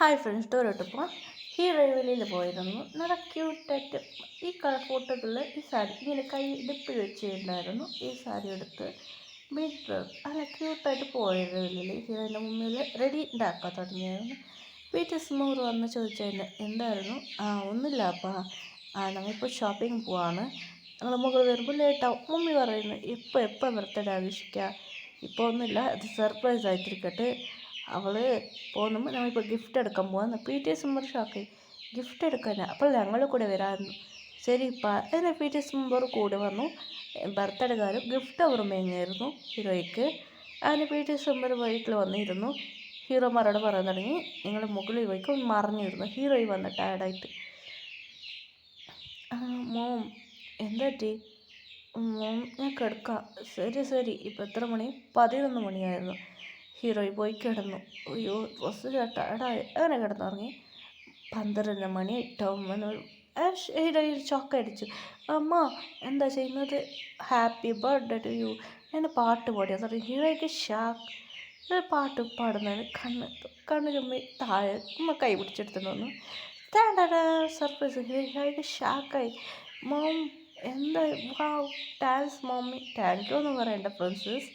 Hi friends ടൂറോട്ടിപ്പോൾ ഈ റെയിൽവേയിൽ പോയിരുന്നു. നല്ല ക്യൂട്ടായിട്ട് ഈ കളർ ഫോട്ടോകളിൽ ഈ സാരി ഇങ്ങനെ കൈ ഇടുപ്പിൽ വെച്ചിട്ടുണ്ടായിരുന്നു. ഈ സാരി എടുത്ത് മീറ്റർ നല്ല ക്യൂട്ടായിട്ട് പോയ റെയിലിൽ ഹീറോയിൻ്റെ മുമ്പിൽ റെഡി ഉണ്ടാക്കാൻ തുടങ്ങിയായിരുന്നു. വീട്ടിൽ മോറ് വന്ന് ചോദിച്ചതിന് എന്തായിരുന്നു? ഒന്നുമില്ല അപ്പാ, നമ്മളിപ്പോൾ ഷോപ്പിംഗ് പോവാണ്, ഞങ്ങൾ മുകൾ വരുമ്പോൾ ലേറ്റാവും. മമ്മി പറയുന്നു എപ്പോൾ ബർത്ത്ഡേ ആഘോഷിക്കുക, ഇപ്പോൾ ഒന്നുമില്ല, അത് സർപ്രൈസ് ആയിട്ടിരിക്കട്ടെ. അവൾ പോകുമ്പോൾ നമ്മളിപ്പോൾ ഗിഫ്റ്റ് എടുക്കാൻ പോകാമെന്ന്. പി ടി എസ് മെമ്പർ ഷോക്കായി. ഗിഫ്റ്റ് എടുക്കാനാണ്, അപ്പോൾ ഞങ്ങൾ കൂടെ വരാമായിരുന്നു. ശരി ഇപ്പം എന്നെ പി ടി എസ് മെമ്പർ കൂടെ വന്നു. ബർത്ത്ഡേ കാലം ഗിഫ്റ്റ് അവർ മേങ്ങായിരുന്നു ഹീറോയ്ക്ക്. അതിന് പി ടി എസ് മെമ്പർ വീട്ടിൽ വന്നിരുന്നു. ഹീറോമാരോട് പറയാൻ തുടങ്ങി, നിങ്ങൾ മുകളിൽ പോയിക്കും മറിഞ്ഞിരുന്നു. ഹീറോയി വന്ന് ടയർഡായിട്ട്. മോം എന്താ ടീ? മോം ഞാൻ കിടക്കാം. ശരി ഇപ്പം എത്ര മണി? 11 മണിയായിരുന്നു. ഹീറോയി പോയി കിടന്നു. അയ്യോ ഡ്രസ്സ് ടയർഡായി. അങ്ങനെ കിടന്നുറങ്ങി. 12 മണി ടോമൻ ഹീറോയി ചോക്കടിച്ചു. അമ്മ എന്താ ചെയ്യുന്നത്? Happy birthday to you. എന്നെ പാട്ട് പാടിയാൽ തുടങ്ങി. ഹീറോയ്ക്ക് ഷാക്ക് പാട്ട് പാടുന്നതിന് കണ്ണ് ചുമ്മി താഴെ അമ്മ കൈ പിടിച്ചെടുത്തിട്ട് വന്നു. സർപ്രൈസ്. ഹീറോയ്ക്ക് ഷാക്കായി. മോം എന്താ വാവ് ഡാൻസ് മോമ്മി. താങ്ക് യു എന്ന് പറയണ്ട പ്രിൻസസ്.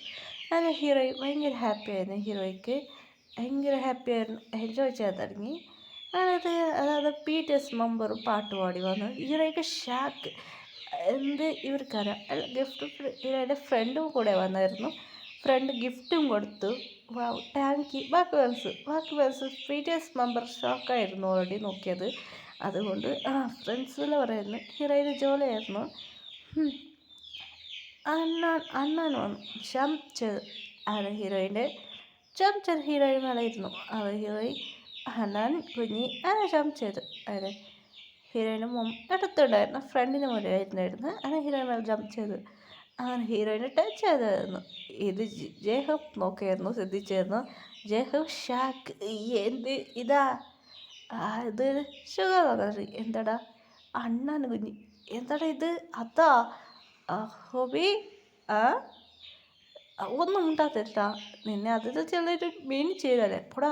അങ്ങനെ ഹീറോയി ഭയങ്കര ഹാപ്പി ആയിരുന്നു. ഹീറോയ്ക്ക് ഭയങ്കര ഹാപ്പി ആയിരുന്നു, എൻജോയ് ചെയ്യാൻ തുടങ്ങി. അതായത് പി ടി എസ് മെമ്പർ പാട്ട് പാടി വന്നു. ഹീറോയ്ക്ക് ഷാക്ക്. ഇവർക്കറിയാം ഗിഫ്റ്റ്. ഹീറോയുടെ ഫ്രണ്ടും കൂടെ വന്നായിരുന്നു. ഫ്രണ്ട് ഗിഫ്റ്റും കൊടുത്തു. Wow thank you. ബാക്കി വേഴ്സ് പി ടി എസ് മെമ്പർ ഷോക്കായിരുന്നു ഓൾറെഡി നോക്കിയത്. അതുകൊണ്ട് ഫ്രണ്ട്സിൽ പറയുന്നു ഹീറോയുടെ ജോലിയായിരുന്നു. അണ്ണൻ വന്നു ജംപ് ചെയ്ത്. അത് ഹീറോയിൻ്റെ ജംപ് ചെയ്ത് ഹീറോയിൻ മേലായിരുന്നു. അത് ഹീറോയിൻ അണ്ണൻ കുഞ്ഞി അങ്ങനെ ജംപ് ചെയ്തു. അതെ ഹീറോയിൻ്റെ അടുത്തുണ്ടായിരുന്നു, ഫ്രണ്ടിന് മുന്നിലായിരുന്നു. അങ്ങനെ ഹീറോയിൻ മേലെ ജംപ് ചെയ്തു. അങ്ങനെ ഹീറോയിനെ ടച്ച് ചെയ്തായിരുന്നു. ഇത് ജേഹബ് നോക്കിയായിരുന്നു, ശ്രദ്ധിച്ചായിരുന്നു. ജേഹബ് ഷാക്ക്. എന്ത് ഇതാ? ഇത് ഷുഗർ. എന്താടാ അണ്ണൻ കുഞ്ഞി, എന്താടാ ഇത്? അതാ ഹോബി. ഒന്നും ഉണ്ടാത്തിട്ടാ നിന്നെ അതിൽ ചെറിയൊരു മീൻ ചെയ്തല്ലേ പൊടാ.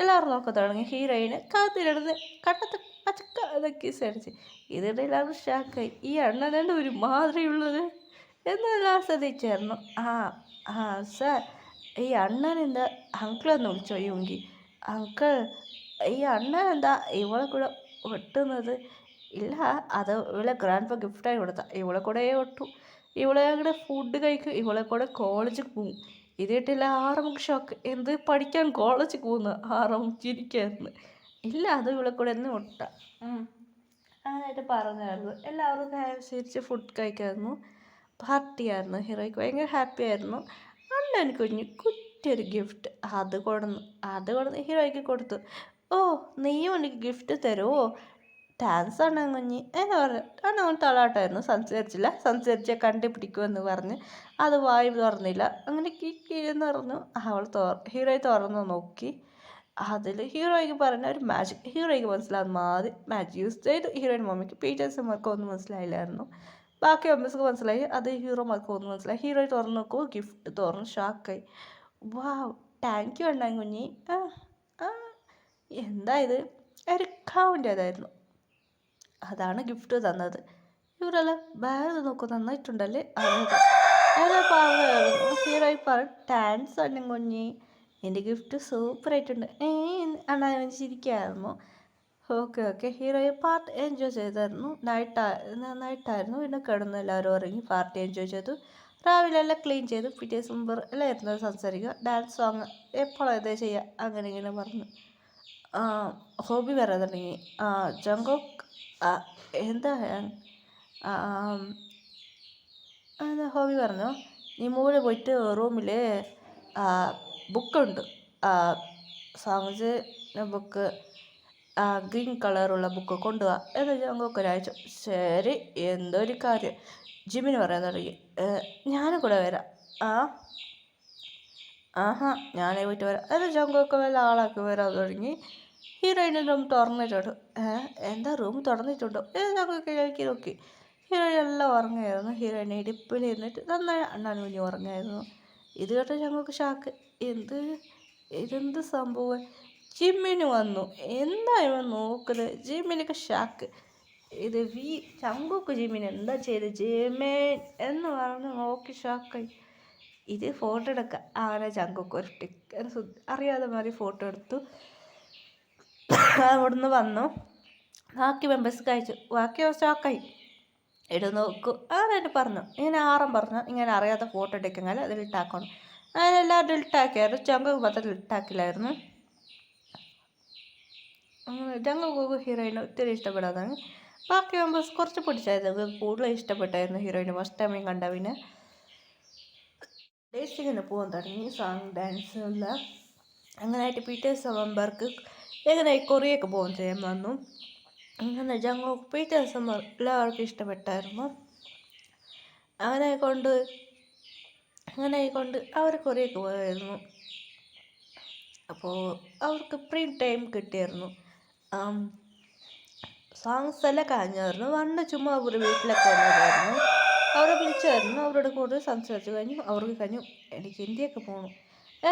എല്ലാവരും നോക്കാൻ തുടങ്ങി. ഹീറോയിന് കാത്തിരുന്ന് കട്ടത്ത് പച്ചക്ക അതൊക്കെ അടിച്ച്. ഇതിടെ എല്ലാവരും ഷാക്കായി. ഈ അണ്ണനാണ് ഒരു മാതിരിയുള്ളത് എന്നെല്ലാം ശ്രദ്ധിച്ചായിരുന്നു. സാർ ഈ അണ്ണൻ എന്താ അങ്കിളെന്ന് വിളിച്ചോ യുങ്കി. അങ്കിൾ ഈ അണ്ണൻ എന്താ ഇവളെ കൂടെ വെട്ടുന്നത്? ഇല്ല, അത് ഇവളെ ഗ്രാൻഡ് ഫാ ഗിഫ്റ്റായി കൊടുത്ത. ഇവളെ കൂടെ ഒട്ടു, ഇവളെ കൂടെ ഫുഡ് കഴിക്കും, ഇവളെ കൂടെ കോളേജിൽ പോവും. ഇതിട്ടില്ല ആറമുക്ക് ഷോക്ക്. എന്ത് പഠിക്കാൻ കോളേജിൽ പോകുന്നു? ആറമുക്ക് ചിരിക്കായിരുന്നു. ഇല്ല, അത് ഇവളെ കൂടെ ഒന്ന് ഒട്ട. അങ്ങനെയായിട്ട് പറഞ്ഞായിരുന്നു. എല്ലാവരും ചിരിച്ച് ഫുഡ് കഴിക്കായിരുന്നു. പാർട്ടിയായിരുന്നു. ഹീറോയ്ക്ക് ഭയങ്കര ഹാപ്പി ആയിരുന്നു. അണ്ണൻ കുഞ്ഞ് കുറ്റിയൊരു ഗിഫ്റ്റ് അത് കൊടുന്ന് ഹീറോയ്ക്ക് കൊടുത്തു. ഓ നീയും എനിക്ക് ഗിഫ്റ്റ് തരുമോ? ഡാൻസ് ആണ് കുഞ്ഞി എന്ന് പറഞ്ഞു. അവൻ തളാട്ടായിരുന്നു, സംസാരിച്ചില്ല. സംസാരിച്ചാൽ കണ്ടുപിടിക്കുമെന്ന് പറഞ്ഞ് അത് വായി തുറന്നില്ല. അങ്ങനെ കിക്കിന്ന് പറഞ്ഞു. ഹീറോയെ തുറന്നു നോക്കി. അതിൽ ഹീറോയ്ക്ക് പറഞ്ഞ ഒരു മാജിക് ഹീറോയ്ക്ക് മനസ്സിലാകുന്ന മാതിരി മാജിക് യൂസ് ചെയ്തു. ഹീറോയിൻ മമ്മിക്ക് പീറ്റേഴ്സുമാർക്ക് ഒന്നും മനസ്സിലായില്ലായിരുന്നു. ബാക്കി മമ്മീസ്ക്ക് മനസ്സിലായി, അത് ഹീറോമാർക്ക് ഒന്നും മനസ്സിലായി. ഹീറോയി തുറന്നു നോക്കൂ, ഗിഫ്റ്റ് തുറന്നു ഷാക്കായി. വാവ് താങ്ക് യു അണ്ണൻ കുഞ്ഞി. എന്താ ഇത്? ഒരു കൗണ്ടേതായിരുന്നു. അതാണ് ഗിഫ്റ്റ് തന്നത്. ഇവരെല്ലാം ബാഗ് നോക്കും, നന്നായിട്ടുണ്ടല്ലേ? അതെ പറഞ്ഞു. ഹീറോയി പറഞ്ഞു ഡാൻസ് അണ്ണൻ കുഞ്ഞി, എൻ്റെ ഗിഫ്റ്റ് സൂപ്പറായിട്ടുണ്ട്. അണ്ണാൻ ചിരിക്കായിരുന്നു. ഓക്കെ ഹീറോയെ പാർട്ടി എൻജോയ് ചെയ്തായിരുന്നു. നൈറ്റായിരുന്നു. പിന്നെ കിടന്നു എല്ലാവരും ഇറങ്ങി പാർട്ടി എൻജോയ് ചെയ്തു. രാവിലെ എല്ലാം ക്ലീൻ ചെയ്തു. പിറ്റേ ദിവസം എല്ലാം ഇരുന്നത് സംസാരിക്കുക, ഡാൻസ് സോങ് എപ്പോഴും ഇതേ ചെയ്യുക, അങ്ങനെ ഇങ്ങനെ പറഞ്ഞു. ഹോബി പറയാൻ തുടങ്ങി. ജങ്കോക്ക് എന്താ ഹോബി പറഞ്ഞു. നീ മൂല പോയിട്ട് റൂമിൽ ബുക്കുണ്ട്, സോങ്സ് ബുക്ക്, ഗ്രീൻ കളറുള്ള ബുക്ക് കൊണ്ടുപോവാ എന്ന് ജങ്കോക്ക് ഒരാഴ്ച. ശരി എന്തോ ഒരു കാര്യം ജിമ്മിന് പറയാൻ തുടങ്ങി. ഞാനും കൂടെ വരാം. ഞാനേ പോയിട്ട് വരാം. അത് ജങ്കോക്ക് വല്ല ആളാക്കി വരാൻ തുടങ്ങി. ഹീറോയിൻ്റെ റൂം തുറന്നിട്ടുണ്ട്. എന്താ റൂം തുറന്നിട്ടുണ്ടോ? ജങ്കോക്ക് കേൾക്കി നോക്കി. ഹീറോയിൻ എല്ലാം ഉറങ്ങായിരുന്നു. ഹീറോയിനെ ഇടുപ്പിൽ ഇരുന്നിട്ട് നന്നായി അണ്ണാൻ കുഞ്ഞ് ഉറങ്ങായിരുന്നു. ഇത് കേട്ട ജങ്കോക്ക് ഷാക്ക്. ഇതെന്ത് സംഭവം? ജിമ്മിന് വന്നു. എന്താ ഇവൻ നോക്കുന്നത്? ജിമ്മിനൊക്കെ ഷാക്ക്. ഇത് ചങ്കുക്ക് ജിമ്മിന് എന്താ ചെയ്ത് ജിമ്മേൻ എന്ന് പറഞ്ഞ് നോക്കി ഷാക്കായി. ഇത് ഫോട്ടോ എടുക്കുക. അങ്ങനെ ചങ്കുക്ക് ഒരു ടിക്ക് അറിയാതെ മാതിരി ഫോട്ടോ എടുത്തു. അവിടുന്ന് വന്നു. ബാക്കി മെമ്പേഴ്സ് കഴിച്ചു. ബാക്കി ഷാക്കായി. ഇട്ട് നോക്കൂ. അങ്ങനെ പറഞ്ഞു. ഇങ്ങനെ ആറും പറഞ്ഞു ഇങ്ങനെ അറിയാത്ത ഫോട്ടോ എടുക്കെങ്കിൽ അത് ഇട്ടാക്കണം. അങ്ങനെ എല്ലാവരും ഇട്ടാക്കിയായിരുന്നു. ചങ്കുക്ക് പത്രത്തിൽ ഇട്ടാക്കില്ലായിരുന്നു. ചങ്കുക്ക് ഹീറോയിന് ഒത്തിരി ഇഷ്ടപ്പെടാതാണ്. ബാക്കി മെമ്പേഴ്സ് കുറച്ച് പിടിച്ചായിരുന്നു. കൂടുതൽ ഇഷ്ടപ്പെട്ടായിരുന്നു ഹീറോയിന് ഫസ്റ്റ് ടൈമിൽ കണ്ടവിന്. ഡേസിങ്ങിന് പോകാൻ തുടങ്ങി. സോങ് ഡാൻസ് എല്ലാം അങ്ങനെയായിട്ട് പീറ്റേഴ്സ് മെമ്പർക്ക് എങ്ങനെ കൊറിയൊക്കെ പോകാൻ ചെയ്യാൻ വന്നു. അങ്ങനെ ജങ്കുക്ക് പീറ്റേഴ്സ് എല്ലാവർക്കും ഇഷ്ടപ്പെട്ടായിരുന്നു. അങ്ങനെ കൊണ്ട് അവർ കൊറിയൊക്കെ പോയായിരുന്നു. അപ്പോൾ അവർക്ക് ഫ്രീ ടൈം കിട്ടിയായിരുന്നു. സോങ്സ് എല്ലാം കഴിഞ്ഞായിരുന്നു. വന്ന് ചുമ്മാ അവർ വീട്ടിലൊക്കെ വന്നതായിരുന്നു. അവരെ വിളിച്ചായിരുന്നു. അവരോട് കൂടുതൽ സംസാരിച്ചു കഴിഞ്ഞു. അവർക്ക് കഴിഞ്ഞു എനിക്ക് ഇന്ത്യയൊക്കെ പോകണം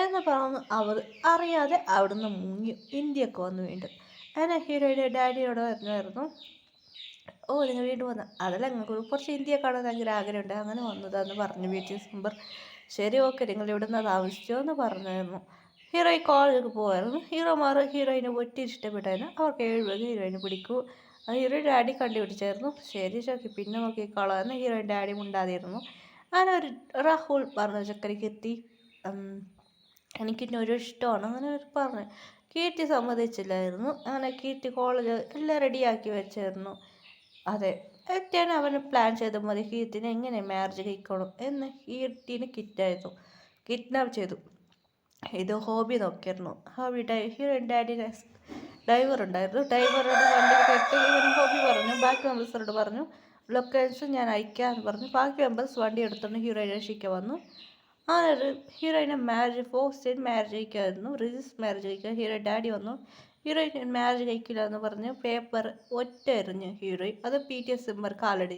എന്ന് പറഞ്ഞു. അവർ അറിയാതെ അവിടുന്ന് മുങ്ങി ഇന്ത്യയൊക്കെ വന്നു വീണ്ടും. അങ്ങനെ ഹീറോയുടെ ഡാഡിയോട് പറഞ്ഞായിരുന്നു, ഓ നിങ്ങൾ വീണ്ടും വന്ന അതല്ല നിങ്ങൾക്ക് കുറച്ച് ഇന്ത്യയെ കാണാൻ ഭയങ്കര ആഗ്രഹമുണ്ട് അങ്ങനെ വന്നതാന്ന് പറഞ്ഞു വീട്ടിൽ മെമ്പർ. ശരി ഓക്കെ നിങ്ങൾ ഇവിടെ നിന്ന് താമസിച്ചോ എന്ന് പറഞ്ഞായിരുന്നു. ഹീറോയി കോളേജിലേക്ക് പോകുമായിരുന്നു. ഹീറോയിനെ ഒറ്റ ഇഷ്ടപ്പെട്ടായിരുന്നു. അവർക്ക് 7 ഹീറോയിനെ പിടിക്കൂ. Heroine daddy കണ്ടുപിടിച്ചായിരുന്നു. ശരി ചോക്കി പിന്നെ നോക്കിക്കോളാമെന്ന് ഹീറോയിൻ ഡാഡി മുണ്ടാതിരുന്നു. അങ്ങനെ ഒരു രാഹുൽ പറഞ്ഞ ചക്കരയ്ക്ക് എത്തി. എനിക്കിന്നൊരു ഇഷ്ടമാണ് അങ്ങനെ പറഞ്ഞു. കീർത്തി സമ്മതിച്ചില്ലായിരുന്നു. അങ്ങനെ കീർത്തി കോളേജ് എല്ലാം റെഡിയാക്കി വെച്ചായിരുന്നു. അതെ എത്തിയാണ് അവന് പ്ലാൻ ചെയ്ത് മതി കീർത്തിനെ എങ്ങനെ മാരേജ് കഴിക്കണം എന്ന് കീർത്തിനെ കിഡ്നാപ്പ് ചെയ്തു. ഇത് ഹോബി നോക്കിയിരുന്നു. ഹീറോയിൻ ഡാഡിയുടെ ഡ്രൈവർ ഉണ്ടായിരുന്നു. ഡ്രൈവറുടെ വണ്ടി കേട്ട് ഇവൻ ഹോബി പറഞ്ഞു. ബാക്കി മെമ്പേഴ്സോട് പറഞ്ഞു ലൊക്കേഷൻ ഞാൻ അയക്കാമെന്ന് പറഞ്ഞു. ബാക്കി മെമ്പേഴ്സ് വണ്ടി എടുത്തുകൊണ്ട് ഹീറോയിനെ രക്ഷിക്കാൻ വന്നു. അങ്ങനെ ഹീറോയിനെ ഫോഴ്സ് മാരേജ് കഴിക്കായിരുന്നു. രജിസ്റ്റർ മാരേജ് കഴിക്കാൻ ഹീറോയിൻ ഡാഡി വന്നു. ഹീറോയിൻ മാരേജ് കഴിക്കില്ല എന്ന് പറഞ്ഞ് പേപ്പർ ഒറ്റ എറിഞ്ഞു ഹീറോയിൻ. അത് PTS മെമ്പർ കാലടി.